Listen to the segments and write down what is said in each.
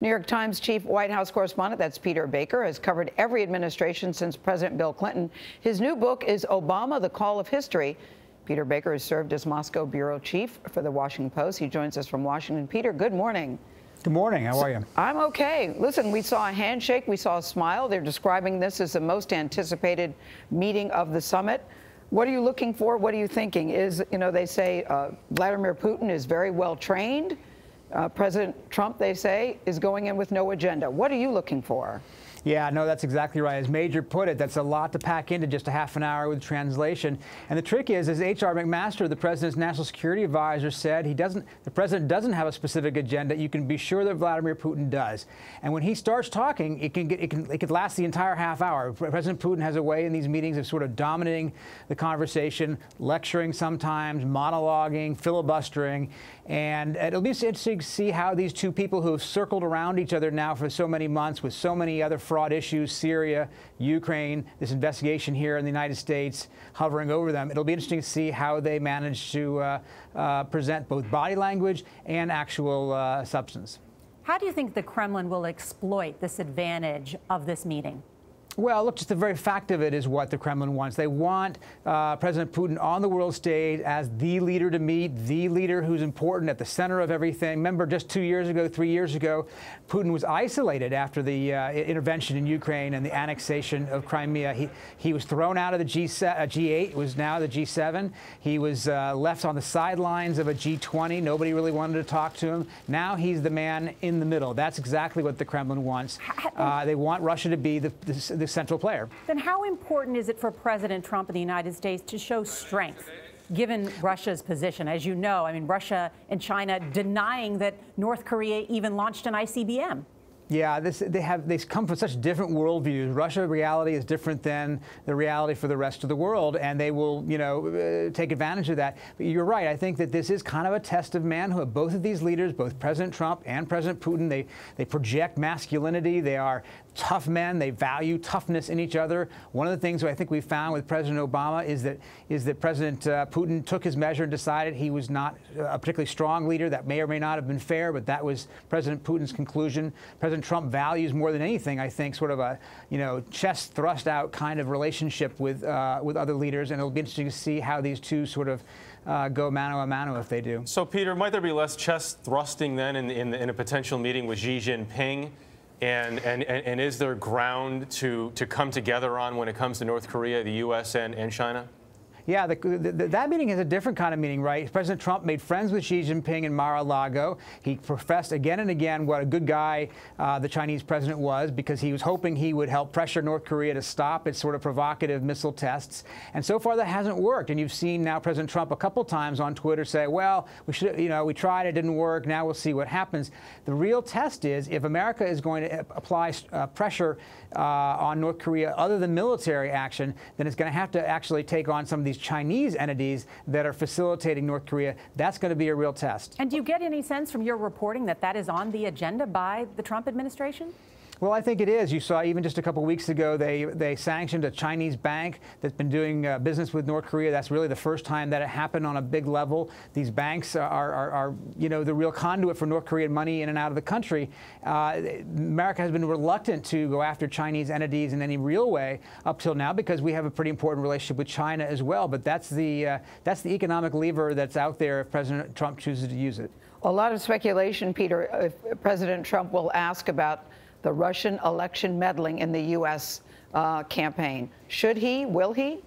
New York Times chief White House correspondent, that's Peter Baker, has covered every administration since President Bill Clinton. His new book is Obama, The Call of History. Peter Baker has served as Moscow bureau chief for the Washington Post. He joins us from Washington. Peter, good morning. Good morning. How are you? I'm okay. Listen, we saw a handshake. We saw a smile. They're describing this as the most anticipated meeting of the summit. What are you looking for? What are you thinking? They say Vladimir Putin is very well trained. President Trump, they say, is going in with no agenda. What are you looking for? Yeah, no, that's exactly right. As Major put it, that's a lot to pack into just a half an hour with translation. And the trick is, as H.R. McMaster, the president's national security advisor, said, the president doesn't have a specific agenda. You can be sure that Vladimir Putin does. And when he starts talking, it could last the entire half hour. President Putin has a way in these meetings of sort of dominating the conversation, lecturing sometimes, monologuing, filibustering. And it'll be interesting to see how these two people who have circled around each other now for so many months with so many other fraud issues, Syria, Ukraine, this investigation here in the United States hovering over them. It'll be interesting to see how they manage to present both body language and actual substance. How do you think the Kremlin will exploit this advantage of this meeting? Well, look, just the very fact of it is what the Kremlin wants. They want President Putin on the world stage as the leader to meet, the leader who's important at the center of everything. Remember, just 2 years ago, 3 years ago, Putin was isolated after the intervention in Ukraine and the annexation of Crimea. He was thrown out of the G8, was now the G7. He was left on the sidelines of a G20. Nobody really wanted to talk to him. Now he's the man in the middle. That's exactly what the Kremlin wants. They want Russia to be the central player. Then how important is it for President Trump and the United States to show strength, given Russia's position? As you know, I mean, Russia and China denying that North Korea even launched an ICBM. Yeah, they come from such different worldviews. Russia reality is different than the reality for the rest of the world, and they will, take advantage of that. But you're right. I think that this is kind of a test of manhood. Both of these leaders, both President Trump and President Putin, they project masculinity. They are tough men. They value toughness in each other. One of the things that I think we found with President Obama is that President Putin took his measure and decided he was not a particularly strong leader. That may or may not have been fair, but that was President Putin's conclusion. President Trump values more than anything, I think, sort of a chest thrust out kind of relationship with other leaders, and it'll be interesting to see how these two sort of go mano a mano if they do. So, Peter, might there be less chest thrusting then in a potential meeting with Xi Jinping? And is there ground to come together on when it comes to North Korea, the U.S. and China? Yeah, that meeting is a different kind of meeting, right? President Trump made friends with Xi Jinping in Mar-a-Lago. He professed again and again what a good guy the Chinese president was, because he was hoping he would help pressure North Korea to stop its sort of provocative missile tests. And so far, that hasn't worked. And you've seen now President Trump a couple times on Twitter say, well, we tried, it didn't work. Now we'll see what happens. The real test is if America is going to apply pressure on North Korea other than military action, then it's going to have to actually take on some of these Chinese entities that are facilitating North Korea. That's going to be a real test. And do you get any sense from your reporting that that is on the agenda by the Trump administration? Well, I think it is. You saw even just a couple of weeks ago, they sanctioned a Chinese bank that's been doing business with North Korea. That's really the first time that it happened on a big level. These banks are the real conduit for North Korean money in and out of the country. America has been reluctant to go after Chinese entities in any real way up till now because we have a pretty important relationship with China as well. But that's the economic lever that's out there if President Trump chooses to use it. A lot of speculation, Peter, if President Trump will ask about the Russian election meddling in the U.S. Campaign. Should he? Will he?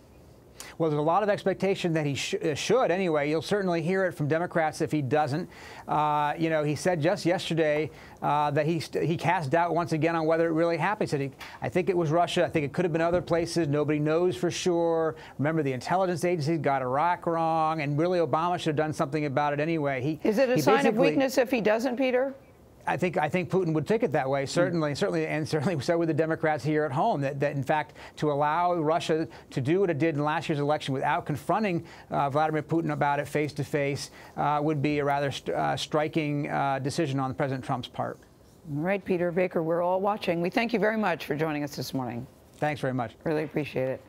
Well, there's a lot of expectation that he should anyway. You'll certainly hear it from Democrats if he doesn't. He said just yesterday that he cast doubt once again on whether it really happened. He said, I think it was Russia. I think it could have been other places. Nobody knows for sure. Remember, the intelligence agencies got Iraq wrong, and really Obama should have done something about it anyway. Is it a sign of weakness if he doesn't, Peter? I think Putin would take it that way, certainly so would the Democrats here at home, that in fact, to allow Russia to do what it did in last year's election without confronting Vladimir Putin about it face to face would be a rather striking decision on President Trump's part. All right, Peter Baker, we're all watching. We thank you very much for joining us this morning. Thanks very much. Really appreciate it.